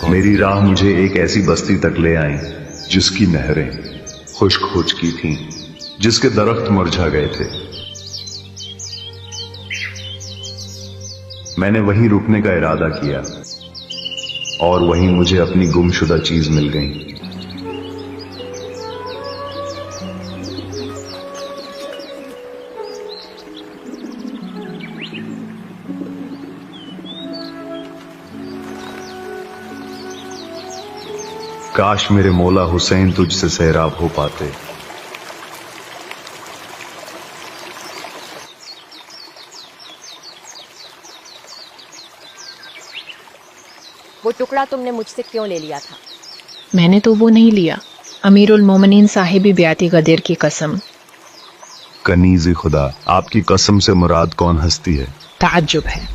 मेरी राह मुझे एक ऐसी बस्ती तक ले आई जिसकी नहरें खुश्क हो चुकी थीं, जिसके दरख्त मुरझा गए थे। मैंने वहीं रुकने का इरादा किया और वहीं मुझे अपनी गुमशुदा चीज मिल गई। काश मेरे मौला हुसैन तुझसे सैराब हो पाते। वो टुकड़ा तुमने मुझसे क्यों ले लिया था? मैंने तो वो नहीं लिया। अमीरुल मोमिनीन साहिबी ब्याती गदर की कसम। कनीज़े खुदा, आपकी कसम से मुराद कौन हस्ती है? ताज्जुब है।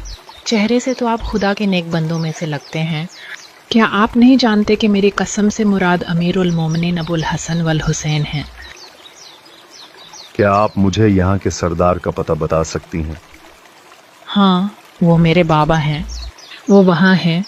चेहरे से तो आप खुदा के नेक बंदों में से लगते हैं। क्या आप नहीं जानते कि मेरी कसम से मुराद अमीरुल मोमिनीन अबुल हसन वल हुसैन हैं? क्या आप मुझे यहाँ के सरदार का पता बता सकती हैं? हाँ, वो मेरे बाबा हैं। वो वहाँ हैं।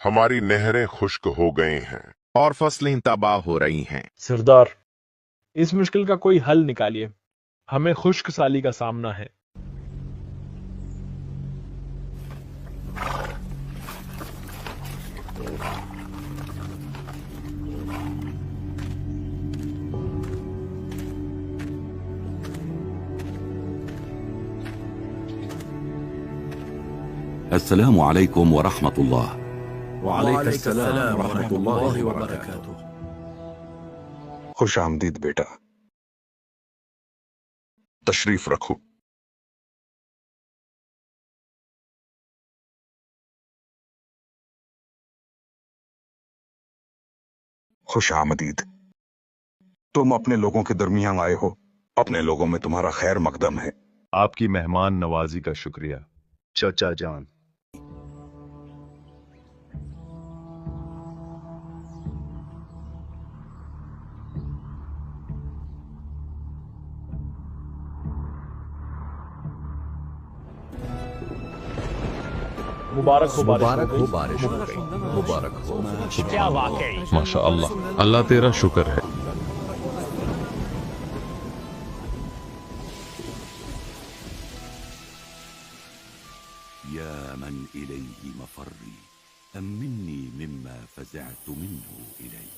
हमारी नहरें खुश्क हो गए हैं और फसलें तबाह हो रही हैं। सरदार, इस मुश्किल का कोई हल निकालिए। हमें खुश्क साली का सामना है। अस्सलामु अलैकुम व रहमतुल्लाह। वालेकुम रहमतुल्लाहि व बरकातुहू। खुश आमदीद बेटा, तशरीफ रखो। खुश आमदीद। तुम अपने लोगों के दरमियान आए हो। अपने लोगों में तुम्हारा खैर मकदम है। आपकी मेहमान नवाजी का शुक्रिया चचा जान। मुबारक हो मुबारक हो बारिश हो गई, मुबारक हो। क्या वाकई। माशा अल्लाह, अल्लाह तेरा शुक्र है। या मन इलैहि मफर्री अमिन्नी मिम्मा फज़अतु मिन्हु इलैहि।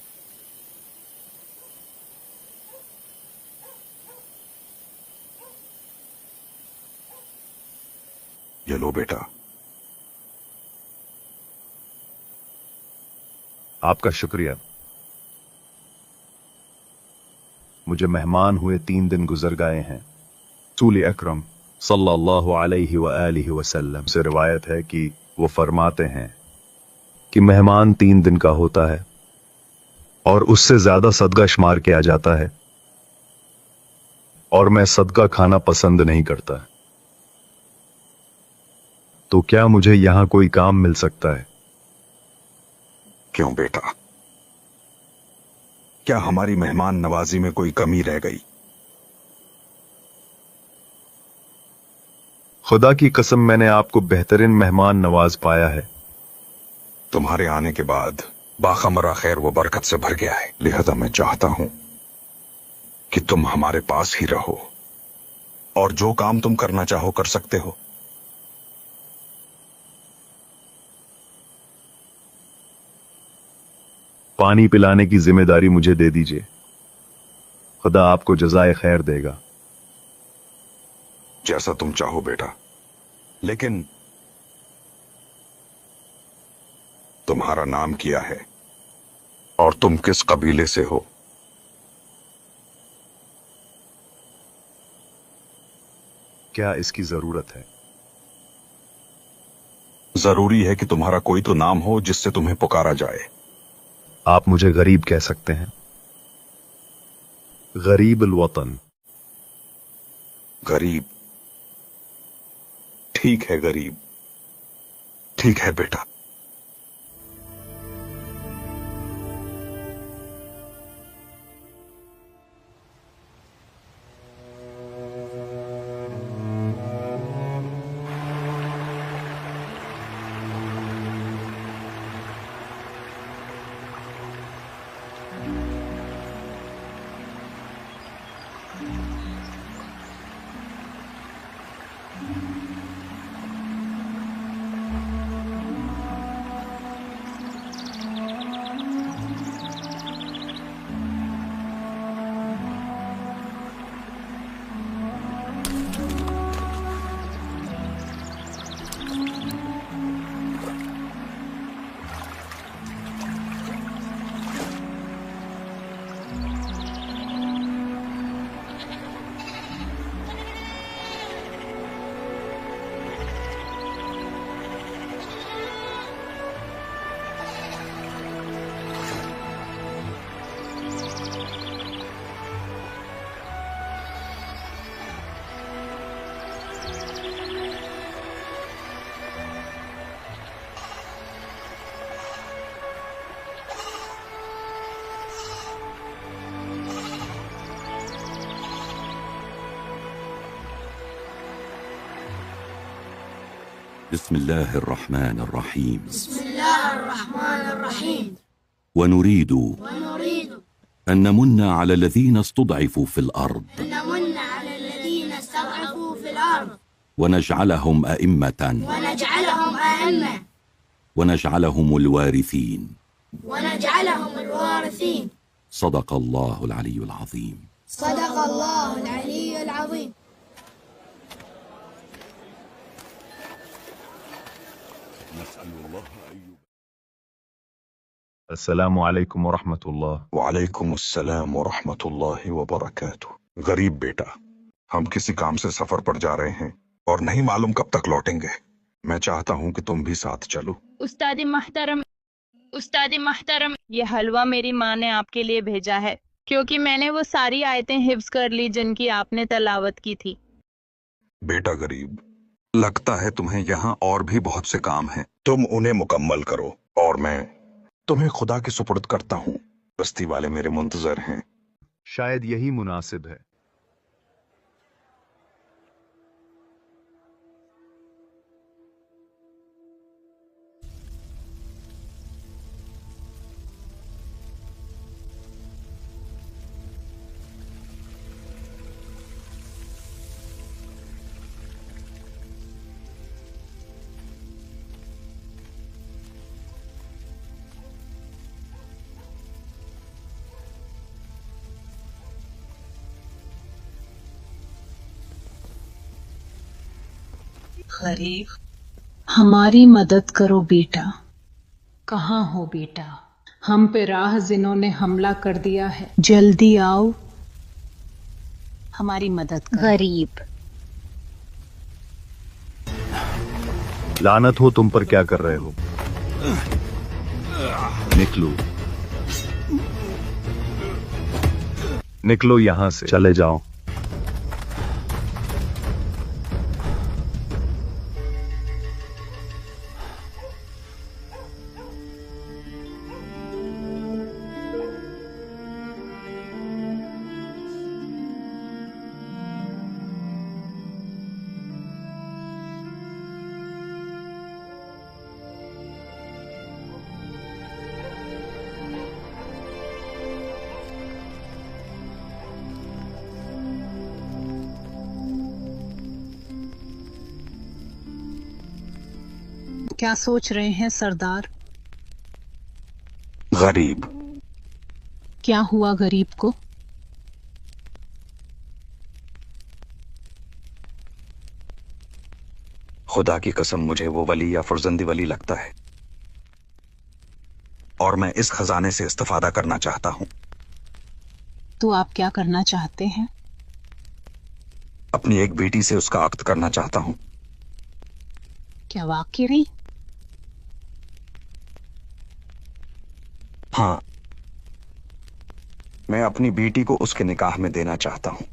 ये लो बेटा। आपका शुक्रिया। मुझे मेहमान हुए 3 दिन गुजर गए हैं। रसूल अकरम सल्लल्लाहु अलैहि व आलिहि वसल्लम से रिवायत है कि वो फरमाते हैं कि मेहमान 3 दिन का होता है और उससे ज्यादा सदका शुमार किया जाता है, और मैं सदका खाना पसंद नहीं करता। तो क्या मुझे यहां कोई काम मिल सकता है? क्यों बेटा, क्या हमारी मेहमान नवाजी में कोई कमी रह गई? खुदा की कसम, मैंने आपको बेहतरीन मेहमान नवाज पाया है। तुम्हारे आने के बाद बाखमरा खैर व बरकत से भर गया है। लिहाजा मैं चाहता हूं कि तुम हमारे पास ही रहो और जो काम तुम करना चाहो कर सकते हो। पानी पिलाने की जिम्मेदारी मुझे दे दीजिए। खुदा आपको जज़ाए खैर देगा। जैसा तुम चाहो बेटा, लेकिन तुम्हारा नाम क्या है और तुम किस कबीले से हो? क्या इसकी जरूरत है? जरूरी है कि तुम्हारा कोई तो नाम हो जिससे तुम्हें पुकारा जाए। आप मुझे गरीब कह सकते हैं। गरीब अल वतन। गरीब, ठीक है गरीब, ठीक है बेटा। بسم الله الرحمن الرحيم. بسم الله الرحمن الرحيم. ونريد أن نمن على الذين استضعفوا في الأرض ونجعلهم أئمة ونجعلهم الوارثين. صدق الله العلي العظيم. صدق الله العلي العظيم. السلام عليكم ورحمة الله. वालेकुम अस्सलाम व रहमतुल्लाहि व बरकातुहू। गरीब बेटा, हम किसी काम से सफर पर जा रहे हैं और नहीं मालूम कब तक लौटेंगे। मैं चाहता हूँ कि तुम भी साथ चलो। उस्ताद महतरम, ये हलवा मेरी माँ ने आपके लिए भेजा है, क्योंकि मैंने वो सारी आयतें हिफ्ज कर ली जिनकी आपने तलावत की थी। बेटा गरीब, लगता है तुम्हें यहाँ और भी बहुत से काम हैं। तुम उन्हें मुकम्मल करो और मैं तुम्हें खुदा के सुपुर्द करता हूँ। बस्ती वाले मेरे मुंतजर हैं। शायद यही मुनासिब है। गरीब, हमारी मदद करो बेटा। कहाँ हो बेटा? हम पे राह जिनों ने हमला कर दिया है, जल्दी आओ, हमारी मदद करो। गरीब, लानत हो तुम पर, क्या कर रहे हो? निकलो, निकलो यहां से, चले जाओ। क्या सोच रहे हैं सरदार? गरीब, क्या हुआ गरीब को? खुदा की कसम, मुझे वो वली या फर्जंदी वली लगता है और मैं इस खजाने से इस्तेफादा करना चाहता हूं। तो आप क्या करना चाहते हैं? अपनी एक बेटी से उसका अक्द करना चाहता हूं। क्या वाकई? हाँ, मैं अपनी बेटी को उसके निकाह में देना चाहता हूं।